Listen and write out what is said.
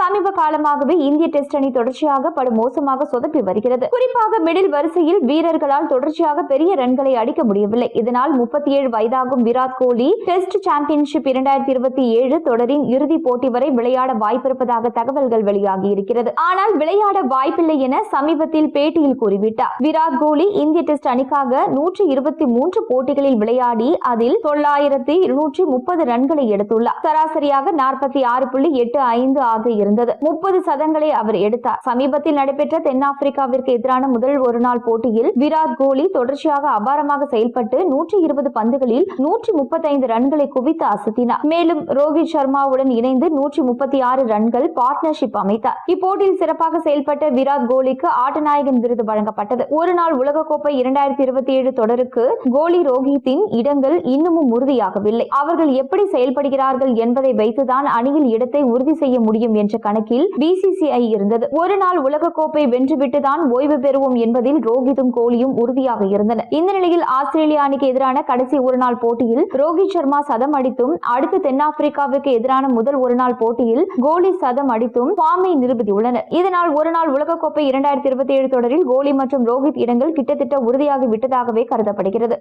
சமீப காலமாகவே இந்திய டெஸ்ட் அணி தொடர்ச்சியாக படுமோசமாக சொதப்பி வருகிறது. குறிப்பாக மிடில் வரிசையில் வீரர்களால் தொடர்ச்சியாக பெரிய ரன்களை அடிக்க முடியவில்லை. இதனால் 37 வயதாகும் விராட் கோலி டெஸ்ட் சாம்பியன்ஷிப் 2027 தொடரின் இறுதிப் போட்டி வரை விளையாட வாய்ப்பிருப்பதாக தகவல்கள் வெளியாகி இருக்கிறது. ஆனால் விளையாட வாய்ப்பில்லை என சமீபத்தில் பேட்டியில் கூறிவிட்டார். விராட் கோலி இந்திய டெஸ்ட் அணிக்காக 123 போட்டிகளில் விளையாடி அதில் 9230 ரன்களை எடுத்துள்ளார். சராசரியாக 46.85 ஆக இருந்தது. 30 சதங்களை அவர் எடுத்தார். சமீபத்தில் நடைபெற்ற தென்னாப்பிரிக்காவிற்கு எதிரான முதல் ஒருநாள் போட்டியில் விராட் கோலி தொடர்ச்சியாக அபாரமாக செயல்பட்டு 120 பந்துகளில் 135 ரன்களை குவித்து அசத்தினார். மேலும் ரோஹித் சர்மாவுடன் இணைந்து 136 ரன்கள் பார்ட்னர்ஷிப் அமைத்தார். இப்போட்டியில் சிறப்பாக செயல்பட்ட விராட் கோலிக்கு ஆட்டநாயகன் விருது வழங்கப்பட்டது. ஒருநாள் உலகக்கோப்பை 2027 தொடருக்கு கோலி ரோஹித்தின் இடங்கள் இன்னமும் உறுதியாகவில்லை. அவர்கள் எப்படி செயல்படுகிறார்கள் என்பதை வைத்துதான் அணியில் இடத்தை உறுதி செய்ய முடியும் என்ற கணக்கில் BCCI இருந்தது. ஒரு நாள் உலகக்கோப்பை வென்றுவிட்டுதான் ஓய்வு பெறுவோம் என்பதில் ரோஹித்தும் கோலியும் உறுதியாக இருந்தனர். இந்த நிலையில் ஆஸ்திரேலிய அணிக்கு எதிரான கடைசி ஒருநாள் போட்டியில் ரோஹித் சர்மா சதம் அடித்தும் அடுத்து தென்னாப்பிரிக்காவிற்கு எதிரான முதல் ஒருநாள் போட்டியில் கோலி சதம் அடித்தும் ஃபார்மை நிரூபித்துள்ளனர். இதனால் ஒருநாள் உலகக்கோப்பை 2027 தொடரில் கோலி மற்றும் ரோஹித் இடங்கள் கிட்டத்தட்ட உறுதியாகி விட்டதாகவே கருதப்படுகிறது.